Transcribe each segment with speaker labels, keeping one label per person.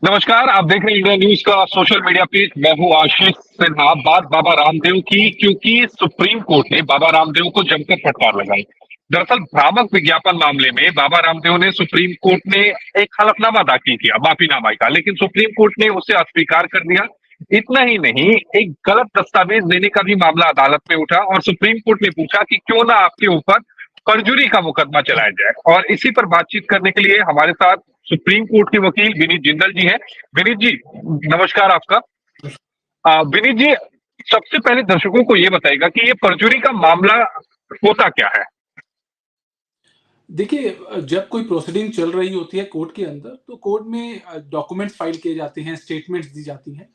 Speaker 1: नमस्कार, आप देख रहे हैं इंडिया न्यूज का सोशल मीडिया पेज। मैं हूं आशीष सिन्हा। बात बाबा रामदेव की, क्योंकि सुप्रीम कोर्ट ने बाबा रामदेव को जमकर फटकार लगाई। दरअसल भ्रामक विज्ञापन मामले में बाबा रामदेव ने सुप्रीम कोर्ट में एक हलफनामा दाखिल किया, माफीनामा का, लेकिन सुप्रीम कोर्ट ने उसे अस्वीकार कर दिया। इतना ही नहीं, एक गलत दस्तावेज देने का भी मामला अदालत में उठा और सुप्रीम कोर्ट ने पूछा कि क्यों ना आपके ऊपर परजुरी का मुकदमा चलाया जाए। और इसी पर बातचीत करने के लिए हमारे साथ सुप्रीम कोर्ट के वकील विनीत जिंदल जी हैं। विनीत जी, नमस्कार आपका। विनीत जी, सबसे पहले दर्शकों को ये बताइएगा कि ये परजुरी का मामला होता क्या है।
Speaker 2: देखिए, जब कोई प्रोसीडिंग चल रही होती है कोर्ट के अंदर, तो कोर्ट में डॉक्यूमेंट्स फाइल किए जाते हैं, स्टेटमेंट्स दी जाती हैं।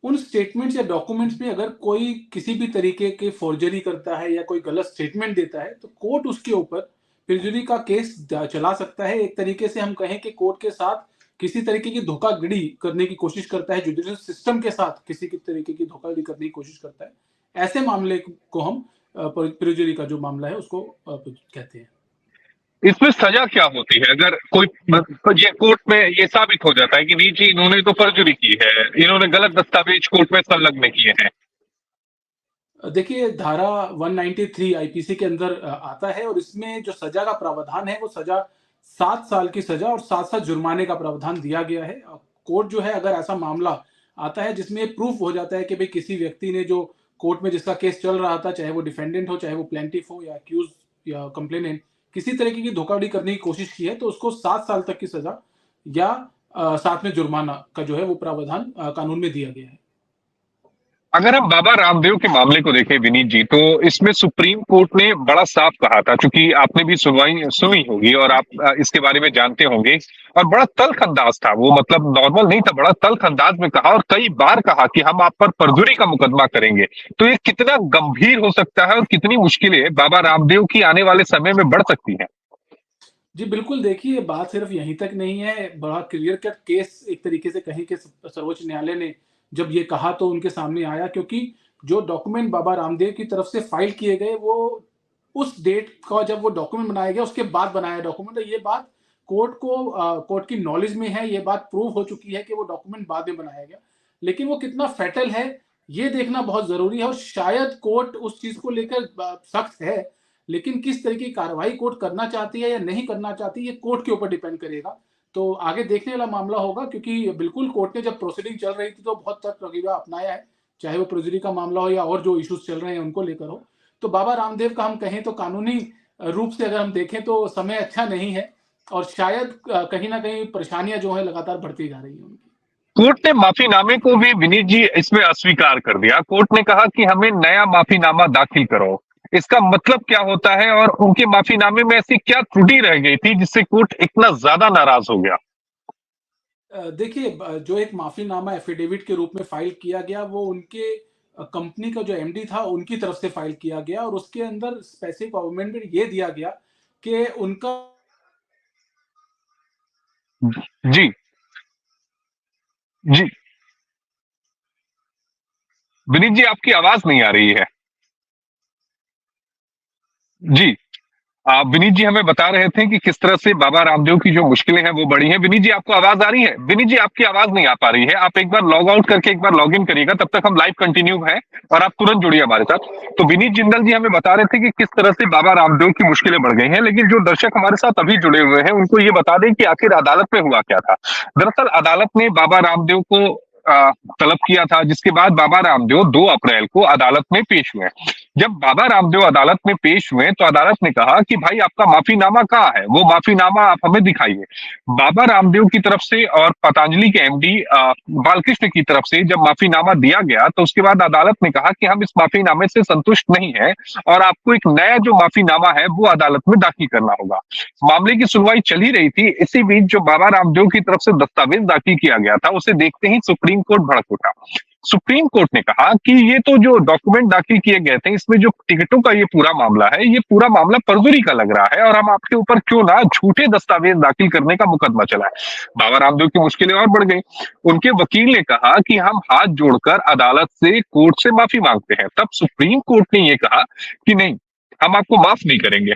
Speaker 2: उन स्टेटमेंट्स या डॉक्यूमेंट्स में अगर कोई किसी भी तरीके की फ़ॉर्जरी करता है या कोई गलत स्टेटमेंट देता है, तो कोर्ट उसके ऊपर परजुरी का केस चला सकता है। एक तरीके से हम कहें कि कोर्ट के साथ किसी तरीके की धोखाधड़ी करने की कोशिश करता है, जुडिशियल सिस्टम के साथ किसी की तरीके की धोखाधड़ी करने की कोशिश करता है। ऐसे मामले को हम परजुरी का जो मामला है उसको कहते हैं।
Speaker 1: इसमें सजा क्या होती है अगर कोई ये कोर्ट में ये साबित हो जाता है कि नहीं जी, इन्होंने तो परजुरी की है, इन्होंने गलत दस्तावेज कोर्ट में संलग्न किए हैं।
Speaker 2: देखिए, धारा 193 आईपीसी के अंदर आता है और इसमें जो सजा का प्रावधान है वो सजा 7 साल की सजा और साथ-साथ जुर्माने का प्रावधान दिया गया है। कोर्ट जो है अगर ऐसा मामला आता है जिसमें प्रूफ हो जाता है कि भई किसी व्यक्ति ने जो कोर्ट में जिसका केस चल रहा था, चाहे वो डिफेंडेंट हो, चाहे वो प्लेंटिफ हो या अक्यूज़ या कंप्लेनेंट, किसी तरीके की धोखाधड़ी करने की कोशिश की है, तो उसको 7 साल तक की सजा या साथ में जुर्माना का जो है वो प्रावधान कानून में दिया गया है।
Speaker 1: अगर हम बाबा रामदेव के मामले को देखें विनीत जी, तो इसमें सुप्रीम कोर्ट ने बड़ा साफ कहा था, क्योंकि आपने भी सुनवाई सुनी होगी और आप इसके बारे में जानते होंगे। और बड़ा तल्ख अंदाज था वो, मतलब नॉर्मल नहीं था, बड़ा तल्ख अंदाज में कहा और कई बार कहा कि हम आप पर परजुरी का मुकदमा करेंगे। तो ये कितना गंभीर हो सकता है और कितनी मुश्किलें बाबा रामदेव की आने वाले समय में बढ़ सकती हैं।
Speaker 2: जी, बिल्कुल। देखिए, बात सिर्फ़ यहीं तक नहीं है, बड़ा क्लियर कट केस एक तरीके से कहें कि सर्वोच्च न्यायालय ने जब ये कहा तो उनके सामने आया, क्योंकि जो डॉक्यूमेंट बाबा रामदेव की तरफ से फ़ाइल किए गए वो उस डेट का जब वो डॉक्यूमेंट बनाया गया उसके बाद बनाया डॉक्यूमेंट है। ये बात कोर्ट की नॉलेज में है, ये बात प्रूव हो चुकी है कि वो डॉक्यूमेंट बाद में बनाया गया। लेकिन वो कितना फैटल है, ये देखना बहुत ज़रूरी है और शायद कोर्ट उस चीज़ को लेकर सख्त है, लेकिन किस तरह की कार्रवाई कोर्ट करना चाहती है या नहीं करना चाहती, ये कोर्ट के ऊपर डिपेंड करेगा। तो आगे देखने वाला मामला होगा, क्योंकि बिल्कुल कोर्ट ने जब प्रोसीडिंग चल रही थी तो बहुत सख्त रवैया अपनाया है, चाहे वो परजुरी का मामला हो या और जो इश्यूज़ चल रहे हैं उनको लेकर हो। तो बाबा रामदेव का हम कहें तो कानूनी रूप से अगर हम देखें तो समय अच्छा नहीं है और शायद कहीं न कहीं परेशानियाँ जो हैं लगातार बढ़ती जा रही हैं उनकी।
Speaker 1: कोर्ट ने माफीनामे को भी विनीत जी इसमें अस्वीकार कर दिया। कोर्ट ने कहा कि हमें नया माफीनामा दाखिल करो। इसका मतलब क्या होता है और उनके माफीनामे में ऐसी क्या त्रुटि रह गई थी जिससे कोर्ट इतना ज्यादा नाराज हो गया।
Speaker 2: देखिए, जो एक माफ़ीनामा एफ़िडेविट के रूप में फ़ाइल किया गया वो उनके कंपनी का जो एमडी था उनकी तरफ से फ़ाइल किया गया और उसके अंदर स्पेसिफ़िक अमेंडमेंट ये दिया गया कि उनका
Speaker 1: जी। जी। विनीत जी, आपकी आवाज नहीं आ रही है। जी। विनीत जी हमें बता रहे थे कि किस तरह से बाबा रामदेव की जो मुश्किलें हैं वो बढ़ी हैं। विनीत जी, आपको आवाज आ रही है? विनीत जी, आपकी आवाज नहीं आ पा रही है। आप एक बार लॉग आउट करके एक बार लॉग इन करिएगा, तब तक हम लाइव कंटिन्यू है और आप तुरंत जुड़िए हमारे साथ। तो विनीत जिंदल जी हमें बता रहे थे कि किस तरह से बाबा रामदेव की मुश्किलें बढ़ गई हैं, लेकिन जो दर्शक हमारे साथ अभी जुड़े हुए हैं उनको ये बता दें कि आखिर अदालत में हुआ क्या था। दरअसल अदालत ने बाबा रामदेव को तलब किया था, जिसके बाद बाबा रामदेव 2 अप्रैल को अदालत में पेश हुए। जब बाबा रामदेव अदालत में पेश हुए तो अदालत ने कहा कि भाई आपका माफीनामा कहाँ है, वो माफीनामा आप हमें दिखाइए। बाबा रामदेव की तरफ से और पतंजलि के एमडी बालकृष्ण की तरफ से जब माफीनामा दिया गया तो उसके बाद अदालत ने कहा कि हम इस माफीनामे से संतुष्ट नहीं है और आपको एक नया जो माफीनामा है वो अदालत में दाखिल करना होगा। मामले की सुनवाई चल ही रही थी, इसी बीच जो बाबा रामदेव की तरफ से दस्तावेज दाखिल किया गया था उसे देखते ही सुप्रीम कोर्ट भड़क उठा। सुप्रीम कोर्ट ने कहा कि ये तो जो डॉक्यूमेंट दाखिल किए गए थे इसमें जो टिकटों का ये पूरा मामला है, ये पूरा मामला फर्जी का लग रहा है और हम आपके ऊपर क्यों ना झूठे दस्तावेज दाखिल करने का मुकदमा चलाएं। बाबा रामदेव की मुश्किलें और बढ़ गई। उनके वकील ने कहा कि हम हाथ जोड़कर अदालत से कोर्ट से माफी मांगते हैं। तब सुप्रीम कोर्ट ने यह कहा कि नहीं, हम आपको माफ नहीं करेंगे।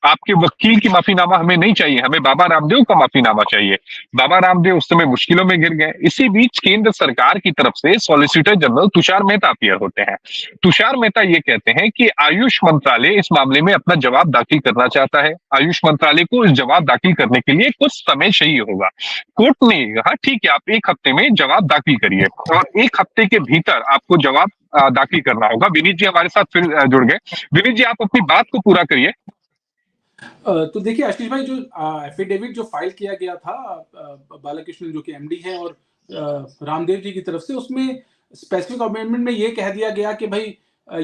Speaker 1: आपके वकील की माफीनामा हमें नहीं चाहिए, हमें बाबा रामदेव का माफीनामा चाहिए। बाबा रामदेव उस समय मुश्किलों में गिर गए। इसी बीच केंद्र सरकार की तरफ से solicitor general Tushar Mehta appear होते हैं। तुषार मेहता ये कहते हैं कि आयुष मंत्रालय इस मामले में अपना जवाब दाखिल करना चाहता है। आयुष मंत्रालय को इस जवाब दाखिल करने के लिए कुछ समय चाहिए होगा। कोर्ट ने कहा ठीक है, आप 1 हफ्ते में जवाब दाखिल करिए और 1 हफ्ते के भीतर आपको जवाब दाखिल करना होगा। विनीत जी हमारे साथ फिर जुड़ गए। विनीत जी, आप अपनी बात को पूरा करिए।
Speaker 2: तो देखिए आशीष भाई, जो एफिडेविट जो फाइल किया गया था बालाकृष्णन जो कि एमडी हैं और रामदेव जी की तरफ से, उसमें स्पेसिफिक अमेंडमेंट में ये कह दिया गया कि भाई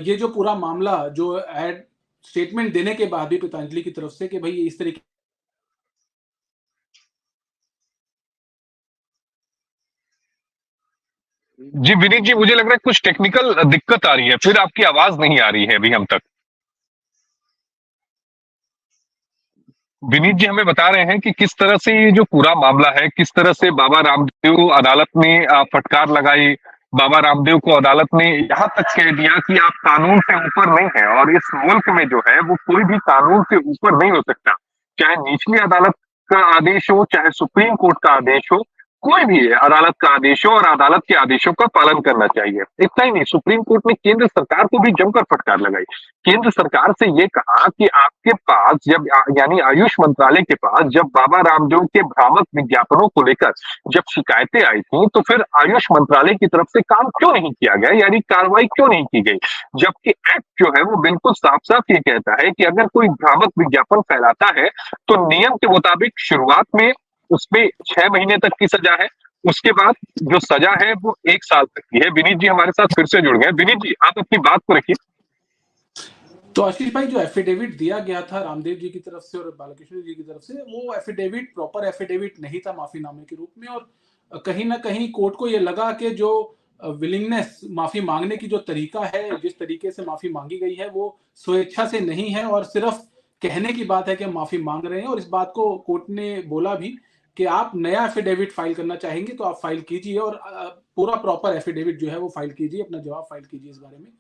Speaker 2: ये जो पूरा मामला जो एड स्टेटमेंट देने के बाद भी पतंजलि की तरफ से कि भाई इस तरीके
Speaker 1: जी विनीत जी, मुझे लग रहा है कुछ टेक्निकल दिक्कत आ रही है, फिर आपकी आवाज नहीं आ रही है अभी हम तक। विनीत जी हमें बता रहे हैं कि किस तरह से ये जो पूरा मामला है, किस तरह से बाबा रामदेव अदालत में फटकार लगाई। बाबा रामदेव को अदालत ने यहाँ तक कह दिया कि आप कानून से ऊपर नहीं है और इस मुल्क में जो है वो कोई भी कानून से ऊपर नहीं हो सकता। चाहे निचली अदालत का आदेश हो, चाहे सुप्रीम कोर्ट का आदेश हो, कोई भी अदालत का आदेश हो, और अदालत के आदेशों का पालन करना चाहिए। इतना ही नहीं, सुप्रीम कोर्ट ने केंद्र सरकार को भी जमकर फटकार लगाई। केंद्र सरकार से ये कहा कि आपके पास जब यानी आयुष मंत्रालय के पास जब बाबा रामदेव के भ्रामक विज्ञापनों को लेकर जब शिकायतें आई थी, तो फिर आयुष मंत्रालय की तरफ से काम क्यों नहीं किया गया, यानी कार्रवाई क्यों नहीं की गई? जबकि एक्ट जो है वो बिल्कुल साफ साफ ये कहता है कि अगर कोई भ्रामक विज्ञापन फैलाता है तो नियम के मुताबिक शुरुआत में उसमें 6 महीने तक की सजा है, उसके बाद जो सजा है वो 1 साल तक की है। विनीत जी हमारे साथ फिर से जुड़ गए। विनीत जी, आप अपनी बात को रखिए।
Speaker 2: तो आशीष भाई, जो एफिडेविट दिया गया था रामदेव जी की तरफ से और बालाकृष्ण जी की तरफ से, वो एफिडेविट प्रॉपर एफिडेविट नहीं था माफीनामे के रूप में। और कहीं ना कहीं कोर्ट को ये लगा कि जो विलिंगनेस माफी मांगने की जो तरीका है, जिस तरीके से माफी मांगी गई है, वो स्वेच्छा से नहीं है और सिर्फ कहने की बात है कि हम माफी मांग रहे हैं। और इस बात को कोर्ट ने बोला भी कि आप नया एफिडेविट फाइल करना चाहेंगे तो आप फाइल कीजिए और पूरा प्रॉपर एफिडेविट जो है वो फाइल कीजिए, अपना जवाब फाइल कीजिए इस बारे में।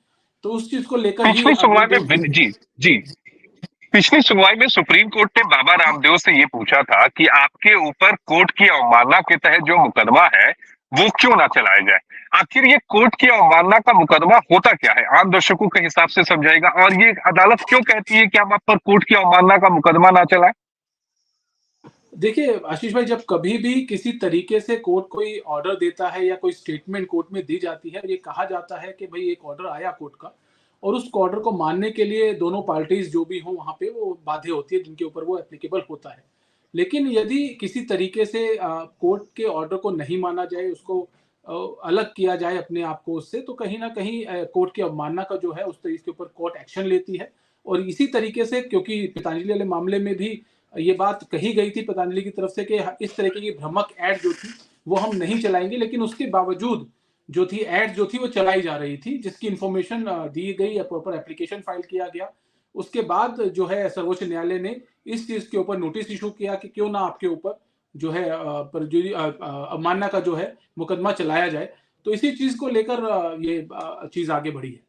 Speaker 2: तो उस चीज को लेकर ही
Speaker 1: पिछली
Speaker 2: अभी
Speaker 1: सुनवाई
Speaker 2: जो
Speaker 1: में जी जी पिछली सुनवाई में सुप्रीम कोर्ट ने बाबा रामदेव से ये पूछा था कि आपके ऊपर कोर्ट की अवमानना के तहत जो मुकदमा है वो क्यों ना चलाया जाए। आखिर ये कोर्ट की अवमानना का मुकदमा होता क्या है, आम दर्शकों के हिसाब से समझाएगा, और ये अदालत क्यों कहती है कि हम आप पर कोर्ट की अवमानना का मुकदमा ना चलाए?
Speaker 2: देखिए आशीष भाई, जब कभी भी किसी तरीके से कोर्ट कोई ऑर्डर देता है या कोई स्टेटमेंट कोर्ट में दी जाती है, ये कहा जाता है कि भाई एक ऑर्डर आया कोर्ट का और उस ऑर्डर को मानने के लिए दोनों पार्टीज जो भी हो वहां पे वो बाध्य होती है, जिनके ऊपर वो एप्लीकेबल होता है। लेकिन यदि किसी तरीके से कोर्ट के ऑर्डर को नहीं माना जाए, उसको अलग किया जाए अपने आप को उससे, तो कहीं ना कहीं कोर्ट की अवमानना का जो है उस तरीके के ऊपर कोर्ट एक्शन लेती है। और इसी तरीके से, क्योंकि पतंजलि वाले मामले में भी ये बात कही गई थी पतंजलि की तरफ से कि इस तरह की भ्रामक एड जो थी वो हम नहीं चलाएंगे, लेकिन उसके बावजूद जो थी एड जो थी वो चलाई जा रही थी, जिसकी इंफॉर्मेशन दी गई या प्रॉपर एप्लीकेशन फाइल किया गया। उसके बाद जो है सर्वोच्च न्यायालय ने इस चीज के ऊपर नोटिस इशू किया कि क्यों ना आपके ऊपर जो है अवमानना का जो है मुकदमा चलाया जाए। तो इसी चीज को लेकर ये चीज आगे बढ़ी है।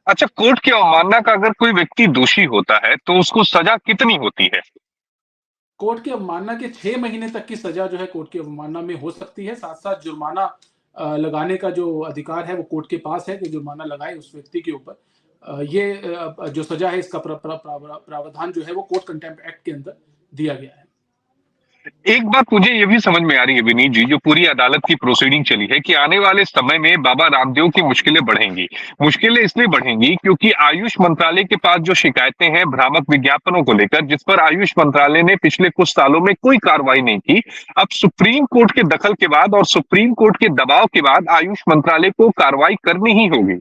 Speaker 1: अच्छा, कोर्ट की अवमानना का अगर कोई व्यक्ति दोषी होता है तो उसको सजा कितनी होती है?
Speaker 2: कोर्ट की अवमानना के 6 महीने तक की सजा जो है कोर्ट की अवमानना में हो सकती है। साथ साथ जुर्माना लगाने का जो अधिकार है वो कोर्ट के पास है कि जुर्माना लगाए उस व्यक्ति के ऊपर। ये जो सजा है इसका प्रावधान जो है वो कोर्ट कंटेम्प्ट एक्ट के अंदर दिया गया है।
Speaker 1: एक बात मुझे ये भी समझ में आ रही है विनीत जी, जो पूरी अदालत की प्रोसीडिंग चली है, कि आने वाले समय में बाबा रामदेव की मुश्किलें बढ़ेंगी। मुश्किलें इसलिए बढ़ेंगी क्योंकि आयुष मंत्रालय के पास जो शिकायतें हैं भ्रामक विज्ञापनों को लेकर, जिस पर आयुष मंत्रालय ने पिछले कुछ सालों में कोई कार्रवाई नहीं की, अब सुप्रीम कोर्ट के दखल के बाद और सुप्रीम कोर्ट के दबाव के बाद आयुष मंत्रालय को कार्रवाई करनी ही होगी।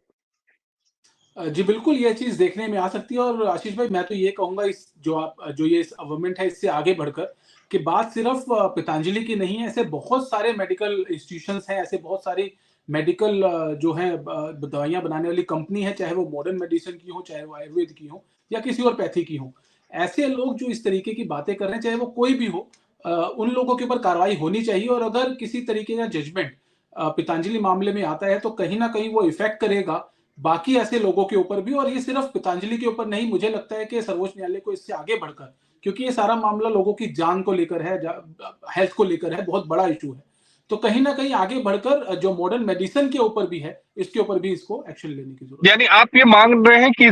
Speaker 2: जी बिल्कुल, ये चीज़ देखने में आ सकती है। और आशीष भाई, मैं तो ये कहूँगा इस जो ये गवर्नमेंट है इससे आगे बढ़कर कि बात सिर्फ पतंजलि की नहीं है। ऐसे बहुत सारे मेडिकल इंस्टीट्यूशंस हैं, ऐसे बहुत सारी मेडिकल जो हैं दवाइयाँ बनाने वाली कंपनी है, चाहे वो मॉडर्न मेडिसिन की हो, चाहे वो आयुर्वेद की हो या किसी और पैथी की हो। ऐसे लोग जो इस तरीके की बातें कर रहे हैं, चाहे वो कोई भी हो, उन लोगों के ऊपर कार्रवाई होनी चाहिए। और अगर किसी तरीके का जजमेंट पतंजलि मामले में आता है तो कहीं न कहीं वो इफ़ेक्ट करेगा बाकी ऐसे लोगों के ऊपर भी, और ये सिर्फ पतंजलि के ऊपर नहीं, मुझे लगता है कि सर्वोच्च न्यायालय को इससे आगे बढ़कर, क्योंकि ये सारा मामला लोगों की जान को लेकर है, हेल्थ को लेकर है, बहुत बड़ा इशू है। तो कहीं न कहीं आगे बढ़कर जो मॉडर्न मेडिसिन के ऊपर भी है, इसके ऊपर भी इसको एक्शन लेने की ज़रूरत है।
Speaker 1: यानी आप ये मांग रहे हैं कि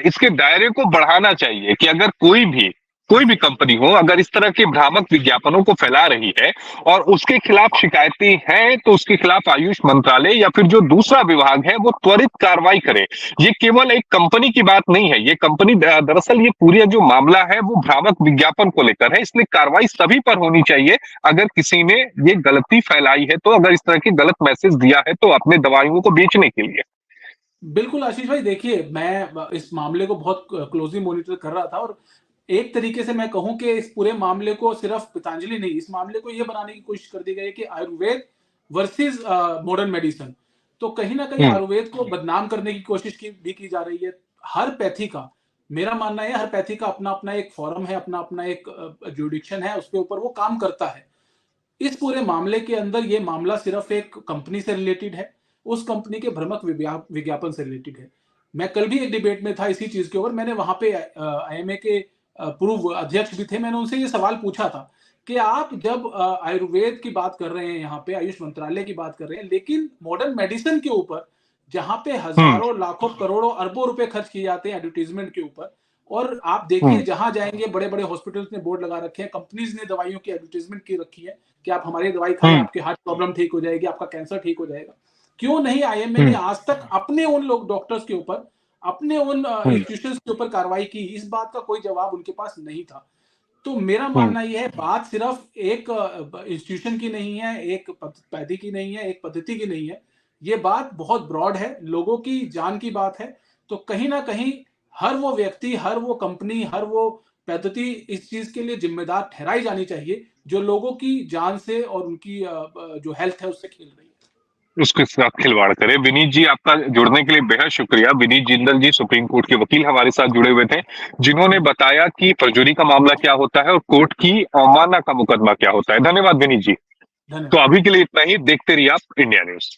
Speaker 1: इसके दायरे को बढ़ाना चाहिए कि अगर कोई भी कंपनी हो, अगर इस तरह के भ्रामक विज्ञापनों को फैला रही है और उसके खिलाफ शिकायतें हैं, तो उसके खिलाफ आयुष मंत्रालय या फिर जो दूसरा विभाग है वो त्वरित कार्रवाई करे। ये केवल एक कंपनी की बात नहीं है, ये कंपनी दरअसल ये पूरा जो मामला है वो भ्रामक विज्ञापन को लेकर है, इसलिए कार्रवाई सभी पर होनी चाहिए। अगर किसी ने ये गलती फैलाई है, तो अगर इस तरह की गलत मैसेज दिया है तो अपने दवाइयों को बेचने के लिए।
Speaker 2: बिल्कुल आशीष भाई, देखिए मैं इस मामले को बहुत क्लोजली मॉनिटर कर रहा था, और एक तरीके से मैं कहूं कि इस पूरे मामले को सिर्फ पतंजलि नहीं, इस मामले को ये बनाने की कोशिश कर दी गई है कि आयुर्वेद वर्सेस मॉडर्न मेडिसिन। तो कहीं ना कहीं
Speaker 1: हम्म।
Speaker 2: आयुर्वेद को बदनाम करने की कोशिश भी की जा रही है। हर पैथी का, मेरा मानना है, हर पैथी का अपना अपना एक फोरम है, अपना अपना एक जुडिक्शन है, उसके ऊपर वो काम करता है। इस पूरे मामले के अंदर ये मामला सिर्फ एक कंपनी से रिलेटेड है, उस कंपनी के भ्रामक विज्ञापन से रिलेटेड है। मैं कल भी एक डिबेट में था इसी चीज के ऊपर, मैंने वहां पे आईएमए के पूर्व अध्यक्ष भी थे, मैंने उनसे ये सवाल पूछा था कि आप जब आयुर्वेद की बात कर रहे हैं, यहाँ पे आयुष मंत्रालय की बात कर रहे हैं, लेकिन मॉडर्न मेडिसिन के ऊपर जहां पे
Speaker 1: हम्म।
Speaker 2: हजारों लाखों करोड़ों अरबों रुपए खर्च किए जाते हैं एडवर्टीजमेंट के ऊपर, और आप देखिए
Speaker 1: हम्म।
Speaker 2: जहां जाएंगे बड़े बड़े हॉस्पिटल्स ने बोर्ड लगा रखे हैं, कंपनीज ने दवाइयों की एडवर्टीजमेंट की रखी है कि आप हमारी दवाई खाएं,
Speaker 1: हम्म।
Speaker 2: आपकी हार्ट प्रॉब्लम ठीक हो जाएगी, आपका कैंसर ठीक हो जाएगा। क्यों नहीं आईएमए ने
Speaker 1: हम्म।
Speaker 2: आज तक अपने उन लोग डॉक्टर्स के ऊपर, अपने उन
Speaker 1: हम्म।
Speaker 2: इंस्टीट्यूशंस के ऊपर कार्रवाई की? इस बात का कोई जवाब उनके पास नहीं था। तो मेरा
Speaker 1: हम्म।
Speaker 2: मानना यह है, बात सिर्फ एक इंस्टीट्यूशन की नहीं है, एक पैथी की नहीं है, एक पद्धति की नहीं है, ये बात बहुत ब्रॉड है, लोगों की जान की बात है। तो कहीं ना कहीं हर वो व्यक्ति, हर वो कंपनी, हर वो पद्धति इस चीज के लिए जिम्मेदार ठहराई जानी चाहिए जो लोगों की जान से और उनकी जो हेल्थ है उससे खेल रही है।
Speaker 1: उसके साथ खिलवाड़ करे। विनीत जी, आपका जुड़ने के लिए बेहद शुक्रिया। विनीत जिंदल जी सुप्रीम कोर्ट के वकील हमारे साथ जुड़े हुए थे, जिन्होंने बताया कि परजुरी का मामला क्या होता है और कोर्ट की अवमानना का मुकदमा क्या होता है। धन्यवाद विनीत जी। तो
Speaker 2: धन्यवाद।
Speaker 1: अभी के लिए इतना ही। देखते रहिए आप इंडिया न्यूज।